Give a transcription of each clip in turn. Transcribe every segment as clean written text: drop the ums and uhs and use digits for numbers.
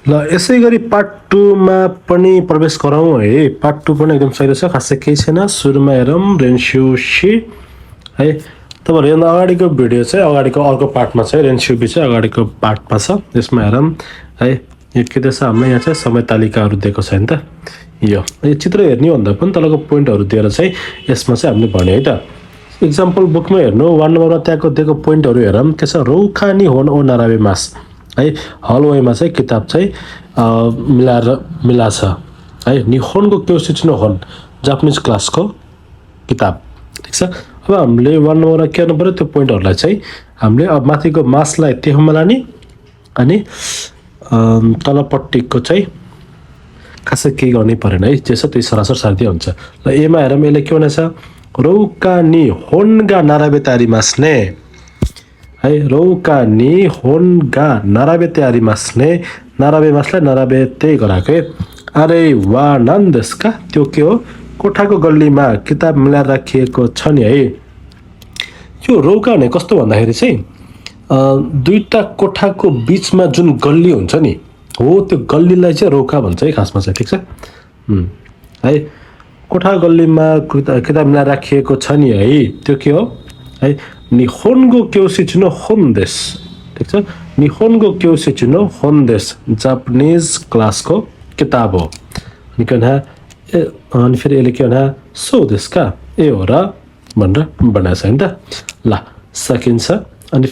ल यसै गरी पार्ट 2 मा पनि प्रवेश गरौँ है। पार्ट 2 पनि एकदम सही रहेछ, खासै केही छैन। सुरुमा हेरौँ रेन्स्यू सी है। तपाईहरु यहाँ अगाडिको भिडियो चाहिँ अगाडिको अर्को पार्टमा छ, रेन्स्यू बी चाहिँ अगाडिको पार्टमा छ। यसमा हेरौँ है। यो के देछ हामीले यहाँ चाहिँ समय तालिकाहरू दिएको छ नि त। यो चित्र हेर्ने भन्दा पनि तलको पोइन्टहरू दिएर चाहिँ यसमा चाहिँ हामीले भन्यो है त। एक्जाम्पल बुकमा हेर्नु 1 नम्बरमा त्यहाँको दिएको पोइन्टहरू हेरौँ के छ। रौखा नि होन ओ नाराबे मास है। हलवेमा चाहिँ किताब चाहिँ मिलाछ है। निहोनको क्योसिच नो होन जापानिज क्लासको किताब, ठीक छ। अब हामीले 1 नम्बरमा के गर्नु पर्यो, त्यो पोइन्टहरूलाई चाहिँ हामीले अब माथिको मासलाई तेहुमा लाने अनि तलपट्टिको चाहिँ खासै केही गर्नै परेन है। जे छ त्यही सरासर सार्दै हुन्छ। ल एमा हेरौँ यसले के भनेछ, रौका नि होनगा नाराबेते आरिमास्ने है। रौका नि होनगा नाराबेते आरिमास्ने, नाराबे मासलाई नाराबेते गराएको है। अरे वा नान देस्का, त्यो के हो, कोठाको गल्लीमा किताब मिलाएर राखिएको छ नि है। यो रौका भने कस्तो भन्दाखेरि चाहिँ दुईटा कोठाको बीचमा जुन गल्ली हुन्छ नि हो, त्यो गल्लीलाई चाहिँ रौका भन्छ है खासमा चाहिँ, ठीक छ है। कोठा गल्लीमा किताब मिलाएर राखिएको छ नि है, त्यो के हो है। निहोन्गो क्योसिच नो होन्देस, ठीक छ। निहोन्गो क्योसिच नो होन्देस जापानिज क्लासको किताब हो। अनि के भन्छ, अनि फेरि यसले के भन्छ, सो देस्का, ए हो र भनेर बनाएको छ नि त। ल सकिन्छ। अनि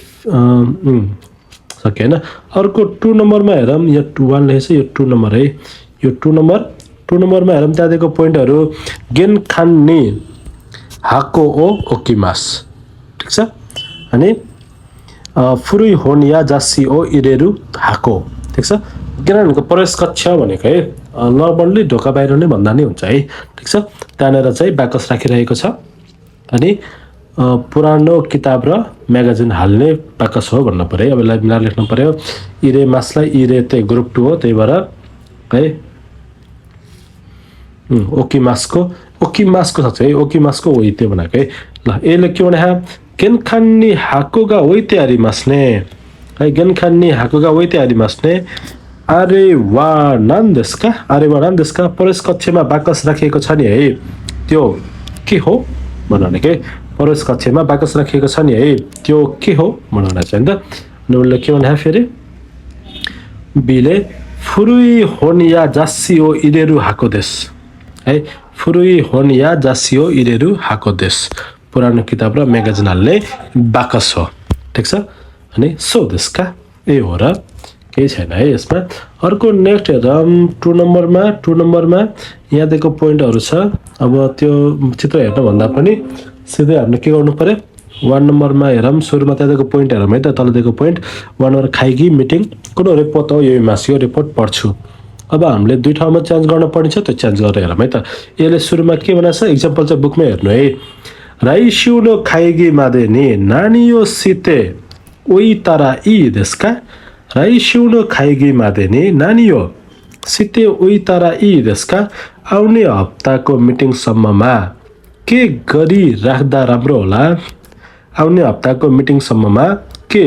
सके होइन। अर्को 2 नम्बरमा हेरौँ, यो 1 लेखेछ, यो 2 नम्बर है। यो 2 नम्बरमा हेरौँ त्यहाँ दिएको पोइन्टहरू गेन खान नि हाको ओ ओकिमास, ठीक छ। अनि फुरुई होन या जासी ओ इरेरु हाको, ठिक छ। गेनको प्रवेश कक्ष भनेको है नर्मल्ली ढोका बाहिर नै भन्दा नै हुन्छ है, ठिक छ। त्यहाँनिर चाहिँ बाकस राखिरहेको छ अनि पुरानो किताब र म्यागजिन हाल्ने बाकस हो भन्नु पर्यो। अब यसलाई मिलाएर लेख्नु पर्यो। इरे मासलाई इरे चाहिँ ग्रुप 2 हो, त्यही भएर है ओकिमासको सक्छ है। ओकिमासको ओइते बनाएको है। ल यसले के भने गेनखान्नी हाकोगा ओइते आरिमास्ने है। गेनखान्नी हाकोगा ओइते आरिमास्ने। अरे वा नान देस्का, अरे वा नान देस्का, प्रवेश कक्षमा बाकस राखिएको छ नि है, त्यो के हो भन्नु के। प्रवेश कक्षमा बाकस राखिएको छ नि है, त्यो के हो भन्नु छ नि त। अनि उसले के भने फेरि बीले फुरुई होन या जासियो इरेरु हाको देश है। फुरुई होन या जासियो इरेरु हाको देश, पुरानो किताब र म्यागजिन हाल्ने बाकस हो, ठिक छ। अनि सो देशका, ए हो र, केही छैन है यसमा। अर्को नेक्स्ट हेरौँ 2 नम्बरमा यहाँ दिएको पोइन्टहरू छ। अब त्यो चित्र हेर्नुभन्दा पनि सिधै हामीले के गर्नु पर्यो, 1 नम्बरमा हेरौँ। सुरुमा त्यहाँ दिएको पोइन्ट हेरौँ है त। तल दिएको पोइन्ट 1 नम्बर खाइगी मिटिङ कुन रिपोर्ट हो, यो मास यो रिपोर्ट पढ्छु। अब हामीले 2 ठाउँमा चेन्ज गर्न पर्नेछ, त्यो चेन्ज गरेर हेरौँ है त। यसले सुरुमा के भनेछ, एक्जाम्पल चाहिँ बुकमै हेर्नु है। राइस्यू नो खाइगी मादे नि नानियो सिते ओइ तारा इ देस्का। राइस्यू नो खाइगी मादे नि नानियो सिते ओइ तारा इ देस्का। आउने हप्ताको मिटिङसम्ममा के गरी राख्दा राम्रो होला। आउने हप्ताको मिटिङसम्ममा के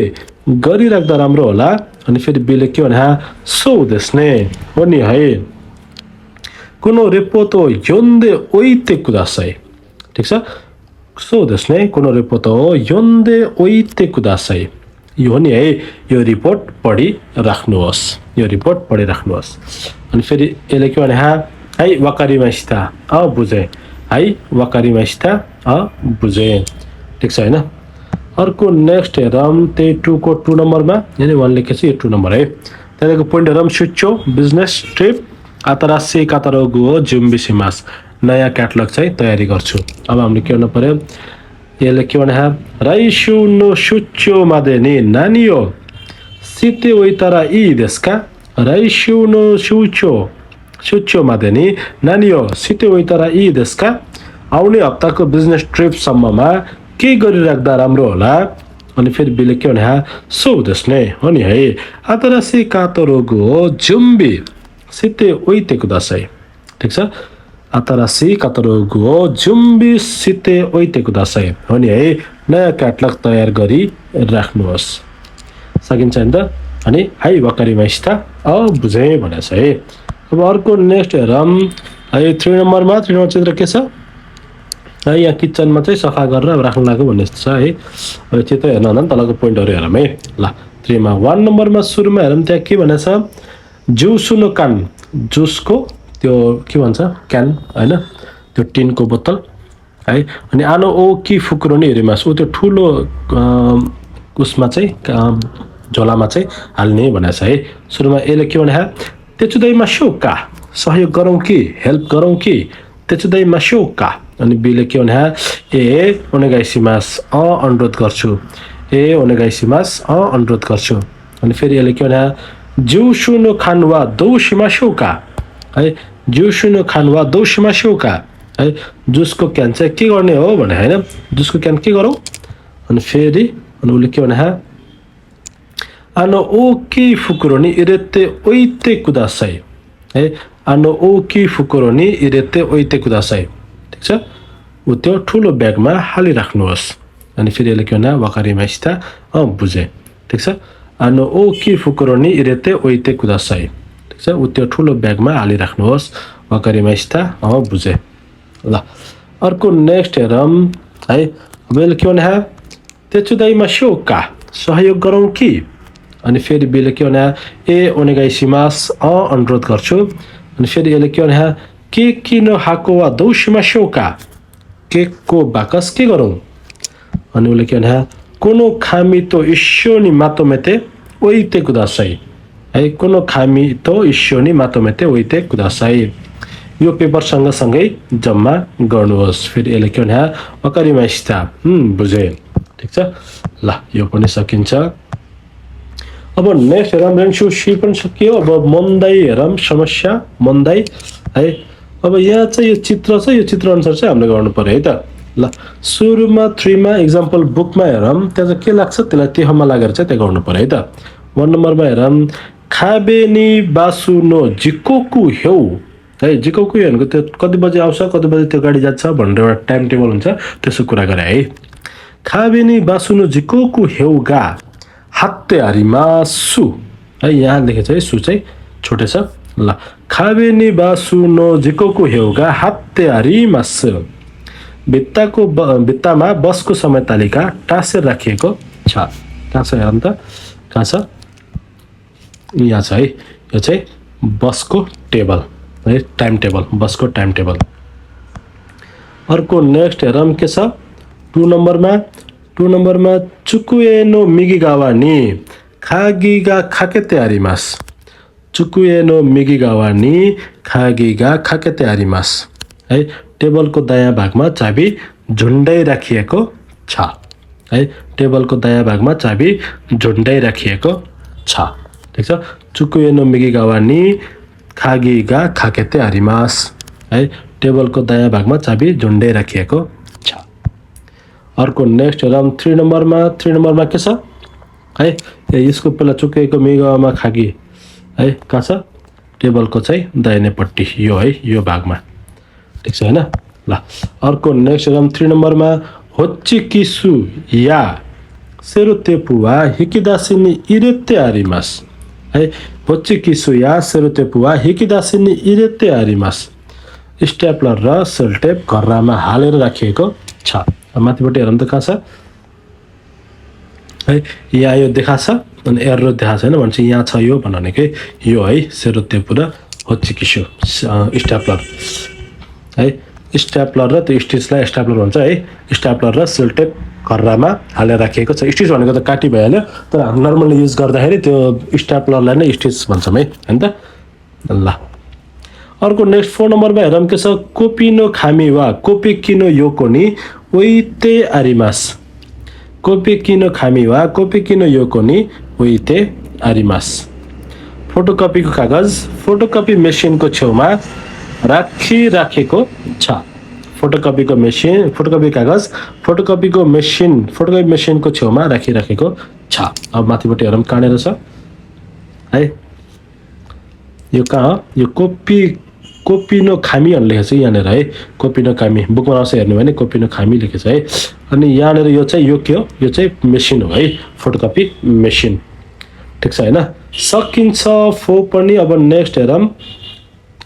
गरी राख्दा राम्रो होला। अनि फेरि बीले के भने सो देस्ने हो नि है। कुनो रिपोर्टो योन्दे ओइते कुदासाई, ठिक छ। सो देस्ने कुनो रिपोर्टो योन्दे ओइते कुदासाई, यो हो नि है। यो रिपोर्ट पढिराख्नुहोस्, यो रिपोर्ट पढिराख्नुहोस्। अनि फेरि यसले के भने है वाकारिमासिता, बुझे है, वाकारिमासिता बुझे, ठिक छ होइन। अर्को नेक्स्ट हेरौँ त्यही 2 को 2 नम्बरमा, यानी 1 लेखेछ, यो 2 नम्बर है। त्यहाँको पोइन्ट हेरौँ। सुचो बिजनेस ट्रिप आतरासी कातारोगु हो जुम्बिसिमास, नयाँ क्याटलग चाहिँ तयारी गर्छु। अब हामीले के गर्नु पर्यो, यसले के भने राइस्यू नो सुचो मादे नि नानियो सिते ओइतारा इ देस्का। राइस्यू नो सुचो मादे नि नानियो सिते ओइतारा इ देस्का। आउने हप्ताको बिजनेस ट्रिपसम्ममा के गरिराख्दा राम्रो होला। अनि फेरि बीले के भने सो देस्ने हो नि है। आतरासी कातारोगु हो जुम्बी सिते ओइते कुदासाई, ठिक छ। आतरासी कातारोगु हो जुम्बी सिते ओइते कुदासाई हो नि है। नयाँ क्याटलग तयार गरी राख्नुहोस्। सकिन्छ नि त अनि है वकारिमास्ता बुझे भनेको छ है। अब अर्को नेक्स्ट हेरौँ है 3 नम्बरमा 3 नम्बर चित्र के छ है यहाँ किचनमा चाहिँ सफा गरेर राख्नु लाग्यो भन्ने छ है। अब चित्र हेर्न भन्दा तलको पोइन्टहरु हेरौँ है। ल 3 मा 1 नम्बरमा सुरुमा हेरौँ त्यहाँ के भनेछ जुसु नो कान जुसको त्यो के भन्छ क्यान हैन त्यो टिनको बोतल है। अनि आनो ओ कि फुकुरोनी हेरिमास उ त्यो ठुलो उसमा चाहिँ झोलामा चाहिँ हाल्ने भनेको छ है। सुरुमा एले के भने तेचुदाइमा शोका सहयोग गरौँ कि हेल्प गरौँ कि तेचुदाइमा शोका। अनि बीले के भने ए ओनेगाइसिमास अनुरोध गर्छु ए ओनेगाइसिमास अनुरोध गर्छु। अनि फेरि यसले के भने जुसु नो खान वा दौशिमा शोका है जुसु नो खान वा दौशिमा शोका है। जुसको क्यान चाहिँ के गर्ने हो भने हैन जुसको क्यान के गरौँ। अनि फेरि अनि उले के भने आनो ओकी फुकुरोनी इरेते ओइते कुदासाई है आनो ओकी फुकुरोनी इरेते ओइते कुदासाई ठीक छ। उ त्यो ठुलो ब्यागमा हालिराख्नुहोस्। अनि फेरि यसले के भने वकारिमास्ता बुझे ठीक छ। आनो ओकी फुकुरोनी इरेते ओइते कुदासाई ठीक छ। उ त्यो ठुलो ब्यागमा हालिराख्नुहोस् वकारिमास्ता बुझे। ल अर्को नेक्स्ट हेरौँ है। अब यसले के भने तेचुदाइमा शोका सहयोग गरौँ कि। अनि फेरि बीले के भने ए ओनेगाइसिमास अनुरोध गर्छु। अनि फेरि यसले के भने के किनो हाको वा दौशिमा शोका केकको बाकस के गरौँ। अनि उले के भने कोनो खामी तो इश्योनी मातोमेते ओइते कुदासाई है कोनो खामी तो इश्योनी मातोमेते ओइते कुदासाई यो पेपर सँगसँगै जम्मा गर्नुहोस्। फेरि यसले के भने वकारिमास्ता बुझे ठीक छ। ल यो पनि सकिन्छ। अब नेक्स्ट हेरौँ रेन्सु सी पनि सकियो। अब मोन्दाई हेरौँ समस्या मोन्दाई है। अब यहाँ चाहिँ यो चित्र छ यो चित्र अनुसार चाहिँ हामीले गर्नु पर्यो है त। ल सुरुमा 3 मा एक्जाम्पल बुकमा हेरौँ त्यहाँ चाहिँ के लाग्छ त्यसलाई त्यहाँमा लागेर चाहिँ त्यहाँ गर्नु पर्यो है त। 1 नम्बरमा हेरौँ खाबेनी बासुनो जिकोकु हेउ है जिकोकु भनेको त्यो कति बजे आउँछ कति बजे त्यो गाडी जान्छ भनेर एउटा टाइम टेबल हुन्छ त्यसो कुरा गरे है। खाबेनी बासुनो जिकोकु हेउगा हात्ते हारिमासु है यहाँ लेखेको छ है सु चाहिँ छोटे छ। ल खाबेनी बासुनो जिकोकु हेउगा हात्ते हारिमासु भित्तामा बसको समय तालिका टाँसेर राखिएको छ। कहाँ छ हेरौँ त कहाँ छ यहाँ छ है यो चाहिँ बसको टेबल है टाइम टेबल बसको टाइम टेबल। अर्को नेक्स्ट हेरौँ के छ 2 नम्बरमा चुकुए नो मिगिगावा नि खागिगा खाकेते आरिमास चुकुए नो मिगिगावा नि खागिगा खाकेते आरिमास है। टेबलको दायाँ भागमा चाबी झुन्डाइ राखिएको छ है टेबलको दायाँ भागमा चाबी झुन्डाइ राखिएको छ ठीक छ। चुकुए नो मिगिगावा नि खागिगा खाकेते आरिमास है टेबलको दायाँ भागमा चाबी झुन्डाइ राखिएको छ। अर्को नेक्स्ट हेरौँ 3 नम्बरमा के छ है यसको पहिला चुकेको मिगावामा खागी है कहाँ छ टेबलको चाहिँ दाहिनेपट्टि यो है यो भागमा ठीक छ हैन। ल अर्को नेक्स्ट हेरौँ 3 नम्बरमा होच्ची किसु या सेरोतेपुवा हिकिदासिनी इरेते आरिमास है होच्ची किसु या सेरोतेपुवा हिकिदासिनी इरेते आरिमास स्टेपलर र सेलटेप घर्रामा हालेर राखिएको छ। माथिपट्टि हेरौँ त कहाँ छ है यहाँ यो देखाछ अनि एरो देखाछ हैन भन्छ यहाँ छ यो भनेकै यो है सेरोतेपु र होच्ची किसु स्टेपलर है स्टेपलर र त्यो स्टिचलाई स्टेपलर भन्छ है स्टेपलर र सेलटेप घर्रामा हालेर राखिएको छ। स्टिच भनेको त काटी भइहाल्यो तर हामी नर्मली युज गर्दाखेरि त्यो स्टेपलरलाई नै स्टिच भन्छौँ है हैन त। ल अर्को नेक्स्ट 4 नम्बरमा हेरौँ के छ कोपिनो खामी वा कोपी किनो योको नि ओइते आरिमास कोपी किनो खामी वा कोपी किनो योको नि ओइते आरिमास। फोटोकपीको कागज फोटोकपी मेसिनको छेउमा राखेको छ। फोटोकपी कागज फोटोकपी मेसिनको छेउमा राखेको छ। अब माथिपट्टि हेरौँ कहाँनिर छ है यो कहाँ यो कोपिनो खामी भनेर लेखेको छ यहाँनिर है कोपिनो खामी बुकमा आउँछ हेर्नु भने कोपिनो खामी लेखेको छ है। अनि यहाँनिर यो चाहिँ यो के हो यो चाहिँ मेसिन हो है फोटोकपी मेसिन ठिक छ हैन सकिन्छ 4 पनि अब नेक्स्ट हेरौँ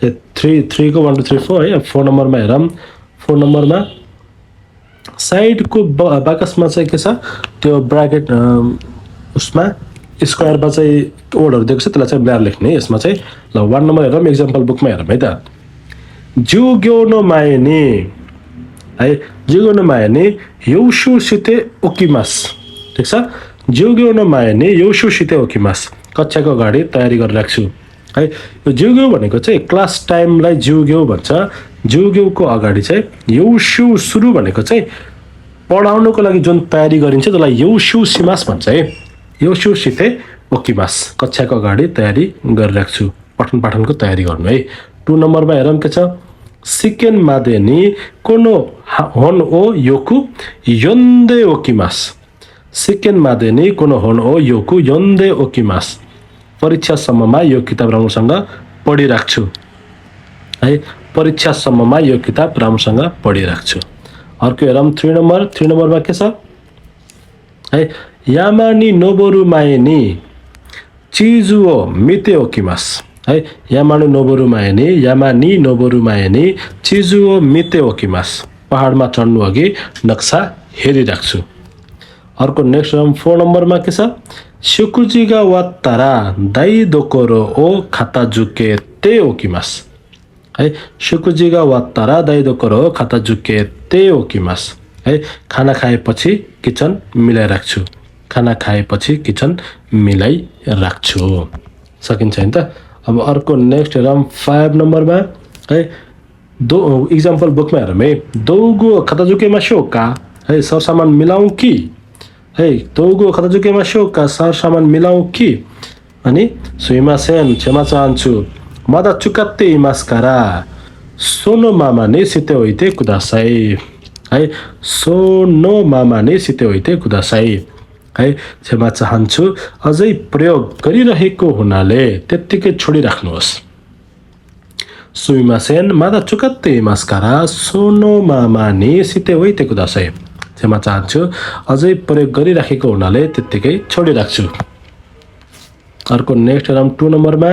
3 को 1 2 3 4 है 4 नम्बरमा हेरौँ 4 नम्बरमा साइडको बाकसमा चाहिँ के छ त्यो ब्र्याकेट उसमा स्क्वायरमा चाहिँ वर्डहरु दिएको छ त्यसलाई चाहिँ ब्ल्यार लेख्ने यसमा चाहिँ ल 1 नम्बर हेरौँ एक्जाम्पल बुकमा हेरौँ है त जुग्यो नो माएनी है जुग्यो नो माएनी योशु सिते ओकिमास ठीक छ जुग्यो नो माएनी योशु सिते ओकिमास कक्षाको अगाडि तयारी गरेर राख्छु है यो जुग्यो भनेको चाहिँ क्लास टाइमलाई जुग्यो भन्छ जुग्योको अगाडि चाहिँ योशु सुरु भनेको चाहिँ पढाउनको लागि जुन तयारी गरिन्छ त्यसलाई योशु सिमास भन्छ है योशु सिते ओकिमास कक्षाको अगाडि तयारी गरेर राख्छु पठन पाठनको तयारी गर्नु है 2 नम्बरमा हेरौँ के छ सिकेन मादेनी कोनो होन ओ योकु योन्दे ओकिमास सिकेन मादेनी कोनो होन ओ योकु योन्दे ओकिमास परीक्षासम्ममा यो किताब राम्रोसँग पढिराख्छु है परीक्षासम्ममा यो किताब राम्रोसँग पढिराख्छु अर्को हेरौँ 3 नम्बरमा के छ है यामानी नोबोरु माएनी चिजुओ मिते ओकिमास है यामानी नोबोरु माएनी चिजुओ मिते ओकिमास पहाडमा चढ्नु अघि नक्सा हेरिराख्छु अर्को नेक्स्ट 4 नम्बरमा के छ सुकुजिगा वात्तारा दाइ दोकोरो ओ खाताजुके ते ओकिमास है सुकुजिगा वात्तारा दाइ दोकोरो ओ खाताजुके ते ओकिमास है खाना खाएपछि किचन मिलाइराख्छु खाना खाएपछि किचन मिलाइराख्छु सकिन्छ नि त अब अर्को नेक्स्ट हेरौँ 5 नम्बरमा है एक्जाम्पल बुकमा हेरौँ है दोगो खाताजुके मासोका है सरसामान मिलाउँ कि है दोगो खाताजुके मासोका सरसामान मिलाउँ कि अनि सुइमासेन क्षमा चाहन्छु मादा चुकात्ते इमास्कारा सोनो मामा ने सिते होइते कुदासाई है सोनो मामा ने सिते होइते कुदासाई है क्षमा चाहन्छु अझै प्रयोग गरिरहेको हुनाले त्यत्तिकै छोडिराख्नुहोस् सुइमासेन मादा चुकात्ते इमास्कारा सोनो मामा ने सिते होइते कुदासाई क्षमा चाहन्छु अझै प्रयोग गरिराखेको हुनाले त्यत्तिकै छोडिराख्छु अर्को नेक्स्ट हेरौँ 2 नम्बरमा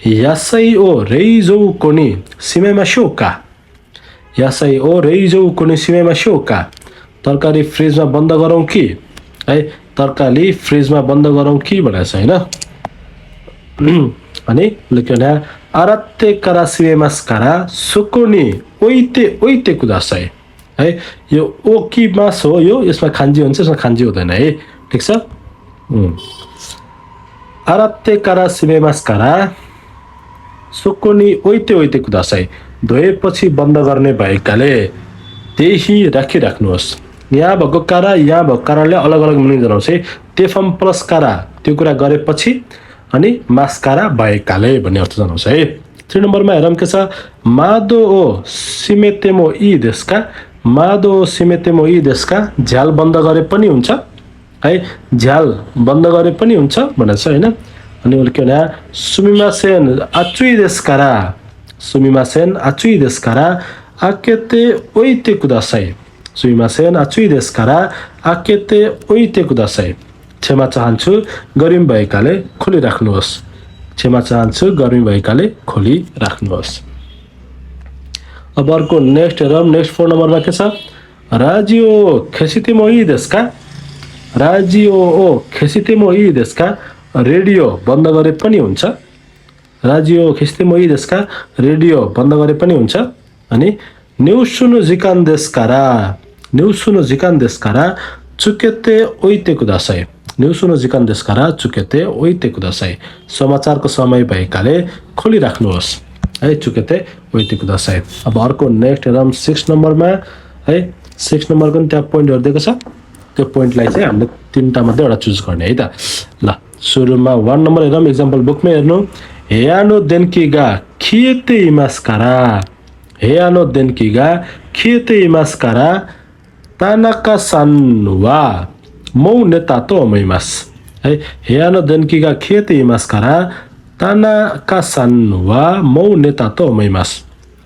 यासाई ओ रेइजौ कोनी सिमेमा शोका यासाई ओ रेइजौ कोनी सिमेमा शोका तरकारी फ्रिजमा बन्द गरौँ कि है तरकारी फ्रिजमा बन्द गरौँ कि भनेको छ हैन अनि लेख्यो न आरात्ते कारा सिमेमास्कारा सुकोनी ओइते कुदासाई है यो ओकी मास हो यो यसमा खान्जी हुन्छ यसमा खान्जी हुँदैन है ठीक छ आरात्ते कारा सिमेमास्कारा सुकोनी ओइते कुदासाई धोएपछि बन्द गर्ने भएकाले त्यही राखिराख्नुहोस् यहाँ भएको कारा यहाँ भएको काराले अलग अलग मिनिङ जनाउँछ तेफम प्लस कारा त्यो कुरा गरेपछि अनि मास्कारा भएकाले भन्ने अर्थ जनाउँछ है 3 नम्बरमा हेरौँ के छ मादो ओ सिमेतेमो इ देशका मादो सिमेतेमो इ देशका झ्याल बन्द गरे पनि हुन्छ है झ्याल बन्द गरे पनि हुन्छ भनेको छ हैन अनि उले के भने सुमिमासेन आचुई देशकारा आकेते ओइते कुदासाई सुमिमासेन आचुई देशकारा आकेते ओइते कुदासाई क्षमा चाहन्छु गर्मी भएकाले खोलिराख्नुहोस् क्षमा चाहन्छु गर्मी भएकाले खोलिराख्नुहोस् अब अर्को नेक्स्ट हेरौँ नेक्स्ट 4 नम्बरमा के छ राजियो खेसितेमो इ देशका राजियो ओ खेसितेमो इ देशका रेडियो बन्द गरे पनि हुन्छ राजियो खेसितेमो इ देशका रेडियो बन्द गरे पनि हुन्छ अनि न्युसुनो जिकान देशकारा चुकेते ओइते कुदासाई न्युसुनो जिकान देशकारा चुकेते ओइते कुदासाई समाचारको समय भएकाले खोलिराख्नुहोस् है चुकेते ओइते कुदासाई अब अर्को नेक्स्ट हेरौँ 6 नम्बरमा है 6 नम्बरको नि त्यहाँ पोइन्टहरु दिएको छ त्यो पोइन्टलाई चाहिँ हामीले 3टा मध्ये एउटा चुज गर्ने है त ल सुरुमा 1 नम्बर हेरौँ एक्जाम्पल बुकमा हेर्नु हेयानो देन्कीगा खिएते इमास्कारा तानाका सान वा मौ नेता तो अमैमास है हेयानो देन्कीगा खिएते इमास्कारा तानाका सान वा मौ नेता तो अमैमास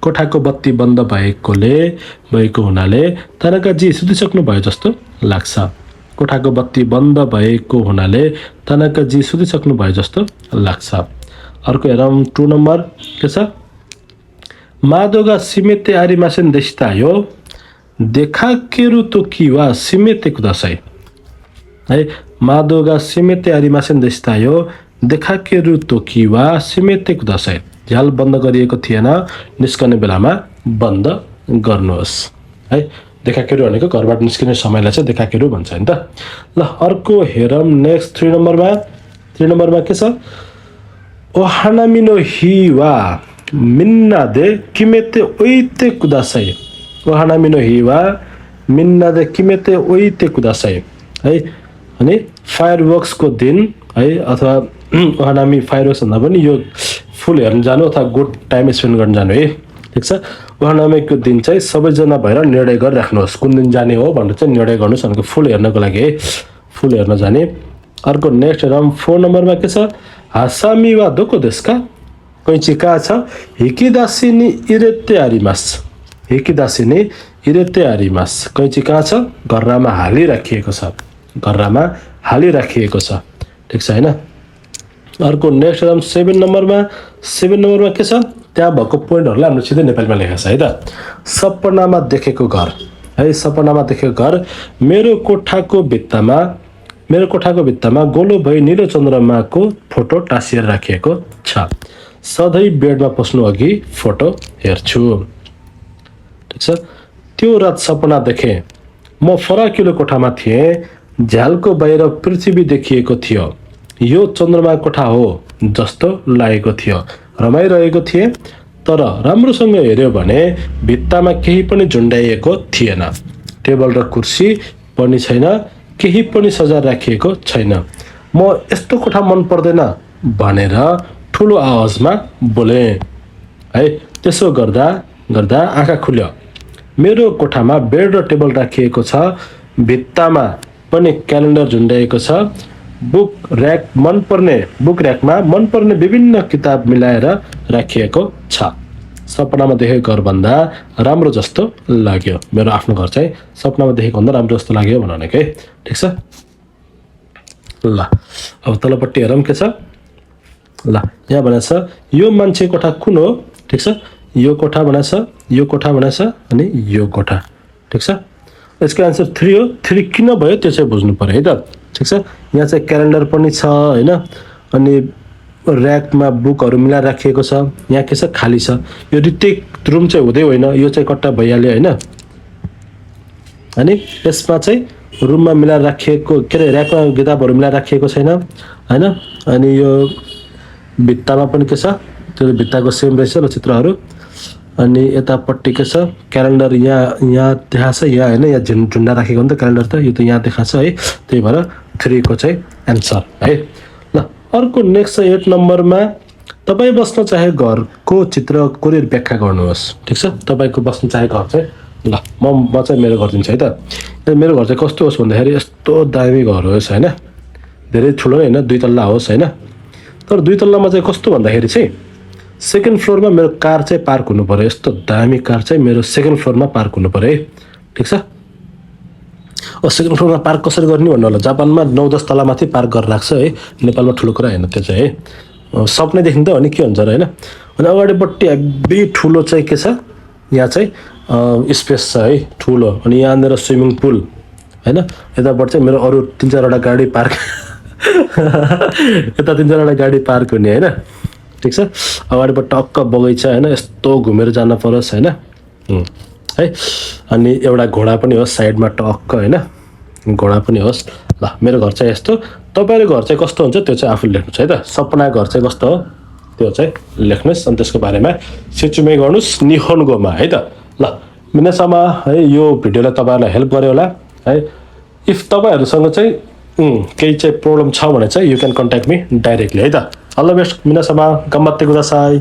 कोठाको बत्ती बन्द भएको हुनाले तानाका जी सुतिसक्नु भयो जस्तो लाग्छ कोठाको बत्ती बन्द भएको हुनाले तनकाजी सुतिसक्नु भयो जस्तो लाग्छ अर्को हेरौँ 2 नम्बर के छ मादोगा सिमेते आरिमासेन देशितायो देखाकेरु तोकिवा सिमेते कुदासाई है मादोगा सिमेते आरिमासेन देशितायो देखाकेरु तोकिवा सिमेते कुदासाई झ्याल बन्द गरिएको थिएन निस्कने बेलामा बन्द गर्नुहोस् है देखाकेरु भनेको घरबाट निस्किने समयलाई चाहिँ देखाकेरु भन्छ नि त ल अर्को हेरौँ नेक्स्ट 3 नम्बरमा के छ ओहानामी नो हिवा मिन्ना दे किमेते ओइते कुदासाई ओहानामी नो हिवा मिन्ना दे किमेते ओइते कुदासाई है अनि फायरवर्क्स को दिन है अथवा ओहानामी फायरवर्क्स भन्दा पनि यो फुल हेर्न जानु अथवा गुड टाइम स्पेन्ड गर्न जानु है ठीक छ ओहानामीको दिन चाहिँ सबैजना भएर निर्णय गरिराख्नुहोस् कुन दिन जाने हो भनेर चाहिँ निर्णय गर्नुहोस् भनेको फुल हेर्नको लागि है फुल हेर्न जाने अर्को नेक्स्ट हेरौँ 4 नम्बरमा के छ हासामी वा दोको देशका कैची कहाँ छ हिकिदासी नि इरेते आरिमास हिकिदासी नि इरेते आरिमास कैची कहाँ छ घर्रामा हालिराखिएको छ घर्रामा हालिराखिएको छ ठीक छ हैन अर्को नेक्स्ट हेरौँ 7 नम्बरमा के छ त्यहाँ भएको पोइन्टहरुलाई हामीले सिधै नेपालीमा लेखेको छ है त सपनामा देखेको घर है सपनामा देखेको घर मेरो कोठाको भित्तामा गोलो भई नीलो चन्द्रमाको फोटो टाँसिएर राखिएको छ सधैँ बेडमा पस्नु अघि फोटो हेर्छु ठीक छ त्यो रात सपना देखे म फराकिलो कोठामा थिएँ झ्यालको बाहिर पृथ्वी देखिएको थियो यो चन्द्रमा कोठा हो जस्तो लागेको थियो रमाइरहेको थिए तर राम्रोसँग हेर्यो भने भित्तामा केही पनि झुन्डाइएको थिएन टेबल र कुर्सी पनि छैन केही पनि सजाएर राखिएको छैन म यस्तो कोठा मन पर्दैन भनेर ठुलो आवाजमा बोले है त्यसो गर्दा आँखा खुल्यो मेरो कोठामा बेड र टेबल राखिएको छ भित्तामा पनि क्यालेन्डर झुन्डाइएको छ बुक र्याकमा मनपर्ने विभिन्न किताब मिलाएर राखिएको छ सपनामा देखेको घर भन्दा राम्रो जस्तो लाग्यो मेरो आफ्नो घर चाहिँ सपनामा देखेको भन्दा राम्रो जस्तो लाग्यो भनेको है ठीक छ ल अब तलपट्टि हेरौँ के छ ल यहाँ भनेको छ यो मान्छे कोठा कुन हो ठीक छ यो कोठा भनेको छ अनि यो कोठा ठीक छ यसको आन्सर 3 हो 3 किन भयो त्यो चाहिँ बुझ्नु पर्यो है त ठीक छ यहाँ चाहिँ क्यालेन्डर पनि छ हैन अनि र्याकमा बुकहरु मिलाएर राखिएको छ यहाँ के छ खाली छ यो रिटेक रुम चाहिँ हुँदै होइन यो चाहिँ कट्टा भइहाल्यो हैन अनि यसमा चाहिँ रुममा मिलाएर राखिएको के रे र्याकमा किताबहरु मिलाएर राखिएको छैन हैन अनि यो भित्तामा पनि के छ त्यो भित्ताको सेम रहेछ ल चित्रहरु अनि यतापट्टि के छ क्यालेन्डर यहाँ देखाछ यहाँ हैन यहाँ झुन्डा राखेको हो नि त क्यालेन्डर त यो त यहाँ देखाछ है त्यही भएर 3 को चाहिँ आन्सर है ल अर्को नेक्स्ट 8 नम्बरमा तपाई बस्न चाहे घरको चित्र कोरेर व्याख्या गर्नुहोस् ठीक छ तपाईको बस्न चाहे घर चाहिँ ल म चाहिँ मेरो घर दिन्छु है त मेरो घर चाहिँ कस्तो होस् भन्दाखेरि यस्तो दामी घर होस् हैन धेरै ठुलो हैन 2 तल्ला होस् हैन तर 2 तल्लामा चाहिँ कस्तो भन्दाखेरि चाहिँ सेकेन्ड फ्लोरमा मेरो कार चाहिँ पार्क हुनु पर्यो यस्तो दामी कार चाहिँ मेरो सेकेन्ड फ्लोरमा पार्क हुनु पर्यो है ठीक छ सेकेन्ड फ्लोरमा पार्क कसरी गर्ने भन्नु होला जापानमा 9-10 तला माथि पार्क गरेर राख्छ है नेपालमा ठुलो कुरा हैन त्यो चाहिँ है सपनै देखिन्छ त अनि के हुन्छ र हैन अनि अगाडिपट्टि हेभी ठुलो चाहिँ के छ यहाँ चाहिँ स्पेस छ है ठुलो अनि यहाँ नेर स्विमिङ पुल हैन यताबाट चाहिँ मेरो अरु 3-4 वटा गाडी पार्क यता 3-4 वटा गाडी पार्क हुने हैन ठीक छ अगाडिबाट टक्क बगैँचा हैन यस्तो घुमेर जान पर्छ हैन है अनि एउटा घोडा पनि होस् साइडमा टक्क हैन घोडा पनि होस् ल मेरो घर चाहिँ यस्तो तपाईहरुको घर चाहिँ कस्तो हुन्छ त्यो चाहिँ आफुले लेख्नुस् है त सपना घर चाहिँ कस्तो हो त्यो चाहिँ लेख्नुस् अनि त्यसको बारेमा सेचुमे गर्नुस् निहोनगोमा है त ल मिनासमा है यो भिडियोले तपाईहरुलाई हेल्प गर्यो होला है इफ तपाईहरुसँग चाहिँ केही चाहिँ प्रब्लम छ भने चाहिँ you can contact me directly है त अल द बेस्ट मिनासमा गम्मत्ते कुदासाई